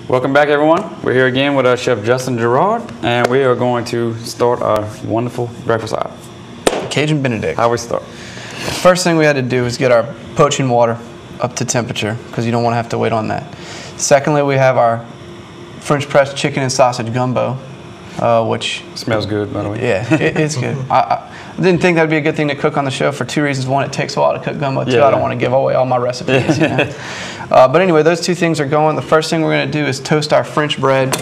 Welcome back, everyone. We're here again with our chef Justin Gerard, and we are going to start our wonderful breakfast item. Cajun Benedict. How we start? First thing we had to do is get our poaching water up to temperature because you don't want to have to wait on that. Secondly, we have our French pressed chicken and sausage gumbo, which smells good, by the way. Yeah, it's good. I didn't think that'd be a good thing to cook on the show for two reasons. One, it takes a while to cook gumbo. Two, I don't want to give away all my recipes. You know? But anyway, those two things are going. The first thing we're going to do is toast our French bread.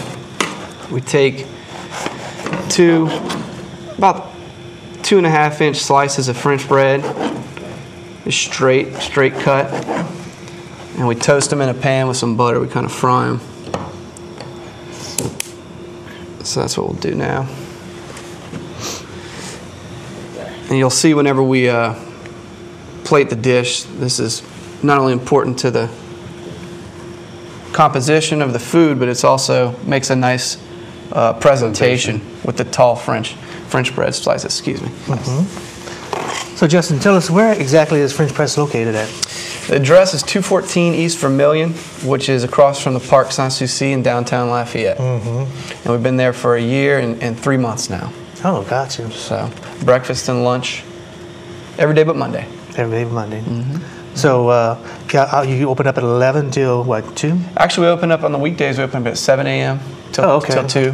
We take about 2.5-inch slices of French bread, just straight cut, and we toast them in a pan with some butter. We kind of fry them. So that's what we'll do now. And you'll see whenever we plate the dish, this is not only important to the composition of the food, but it's also makes a nice presentation with the tall French bread slices. Excuse me. Mm-hmm. So Justin, tell us, where exactly is French Press located at? The address is 214 East Vermilion, which is across from the Parc Sans-Souci in downtown Lafayette. Mm-hmm. And we've been there for a year and 3 months now. Oh, gotcha. So breakfast and lunch every day but Monday. Every day but Monday. Mm-hmm. So you open up at 11 till what, 2? Actually, we open up on the weekdays. We open up at 7 a.m. till 2,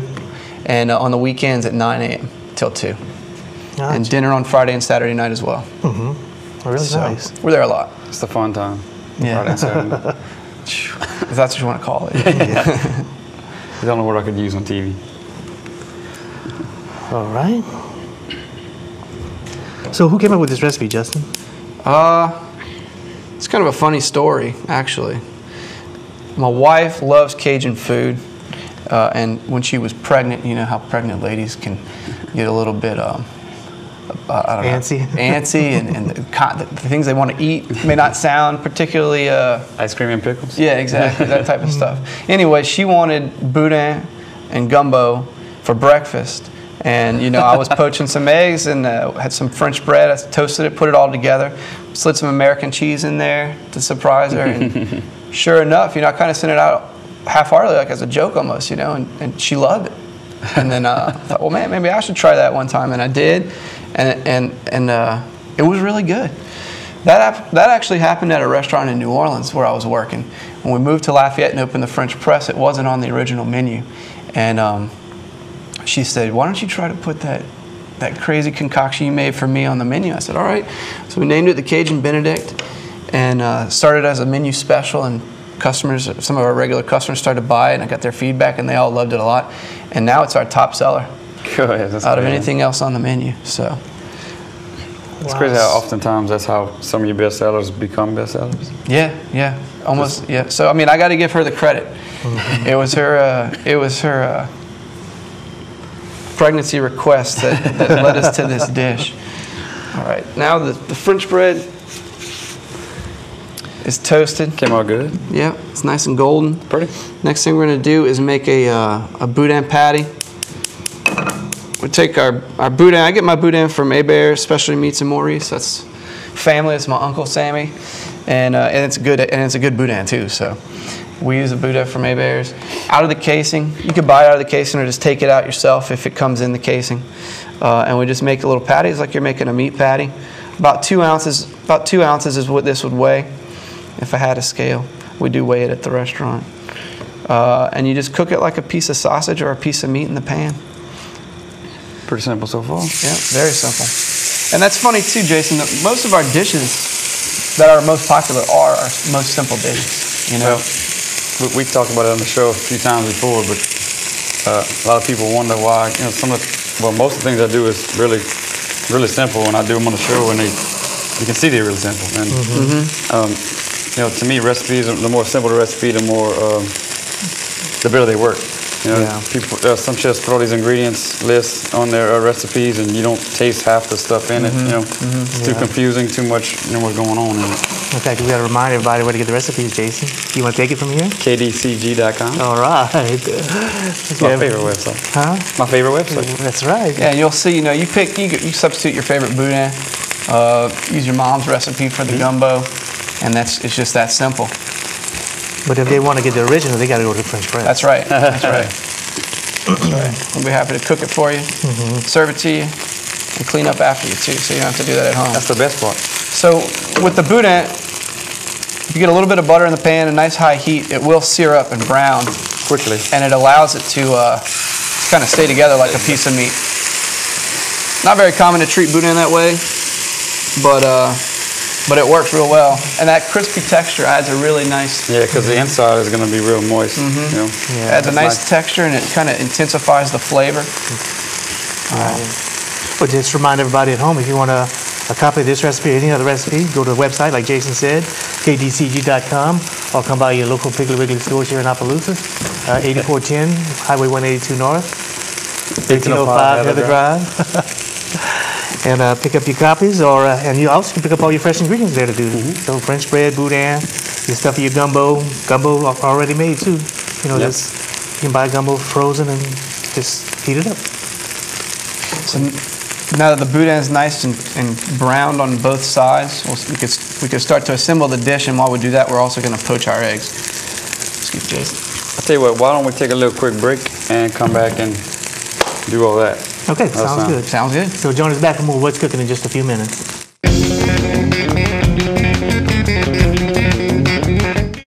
and on the weekends at 9 a.m. till 2. Gotcha. And dinner on Friday and Saturday night as well. Mm-hmm. Really nice. We're there a lot. It's the fun time. Yeah. Friday and Saturday. If that's what you want to call it. Yeah. I don't know what I could use on TV. All right. So who came up with this recipe, Justin? It's kind of a funny story, actually. My wife loves Cajun food, and when she was pregnant, you know how pregnant ladies can get a little bit, antsy. Antsy, and the things they want to eat may not sound particularly... Ice cream and pickles? Yeah, exactly, that type of stuff. Anyway, she wanted boudin and gumbo for breakfast. And, you know, I was poaching some eggs and had some French bread. I toasted it, put it all together, slid some American cheese in there to surprise her. And sure enough, you know, I kind of sent it out half-heartedly, like as a joke almost, you know, and she loved it. And then I thought, well, man, maybe I should try that one time. And I did, and it was really good. That actually happened at a restaurant in New Orleans where I was working. When we moved to Lafayette and opened the French Press, it wasn't on the original menu. And she said, why don't you try to put that crazy concoction you made for me on the menu? I said, all right. So we named it the Cajun Benedict and started as a menu special, and customers, some of our regular customers started to buy it, and I got their feedback, and they all loved it a lot. And now it's our top seller out of anything else on the menu. So it's crazy how oftentimes that's how some of your best sellers become best sellers. Yeah, almost, yeah. So I mean, I got to give her the credit. Mm-hmm. It was her pregnancy request that led us to this dish. All right, now the French bread is toasted. Came out good. Yeah, it's nice and golden. Pretty. Next thing we're going to do is make a boudin patty. We take our boudin. I get my boudin from Hébert Specialty Meats in Maurice. That's family. It's my Uncle Sammy, and it's good. And it's a good boudin too. So we use a boudin from Hébert's out of the casing. You can buy it out of the casing or just take it out yourself if it comes in the casing. And we just make little patties like you're making a meat patty. About 2 ounces. About 2 ounces is what this would weigh if I had a scale. We do weigh it at the restaurant. And you just cook it like a piece of sausage or a piece of meat in the pan. Pretty simple so far. Yeah, very simple. And that's funny too, Jason, that most of our dishes that are most popular are our most simple dishes. You know. Well, we talked about it on the show a few times before, but a lot of people wonder why. You know, most of the things I do is really simple, and I do them on the show, and you can see they're really simple. And you know, to me, recipes, the more simple the recipe, the better they work. You know, some chefs throw these ingredients lists on their recipes, and you don't taste half the stuff in it. You know, it's too confusing, too much. You know what's going on in it. In fact, we got to remind everybody where to get the recipes, Jason. You want to take it from here? KDCG.com. All right. It's my favorite website. Huh? My favorite website. That's right. Yeah, you'll see. You know, you substitute your favorite boudin. Use your mom's recipe for the gumbo, and it's just that simple. But if they want to get the original, they got to go to French bread. That's right. That's right. That's right. We'll be happy to cook it for you, serve it to you, and clean up after you too, so you don't have to do that at home. That's the best part. So with the boudin, if you get a little bit of butter in the pan, a nice high heat, it will sear up and brown Quickly. and it allows it to kind of stay together like a piece of meat. Not very common to treat boudin that way, but it works real well. And that crispy texture adds a really nice... Yeah, because the inside is going to be real moist. You know? Yeah, adds a nice texture, and it kind of intensifies the flavor. But just remind everybody at home, if you want a copy of this recipe or any other recipe, go to the website, like Jason said, kdcg.com, or come by your local Piggly Wiggly stores here in Opelousas, 8410 Highway 182 North, 1805 Heather Drive. And pick up your copies, and you also can pick up all your fresh ingredients there to do. So French bread, boudin, your stuff for your gumbo already made too. You know, just you can buy gumbo frozen and just heat it up. So now that the boudin is nice and browned on both sides, we could start to assemble the dish. And while we do that, we're also going to poach our eggs. Excuse me, Jason. I'll tell you what, why don't we take a little quick break and come back and do all that. Okay, sounds good. Sounds good. So join us back for more What's Cooking in just a few minutes.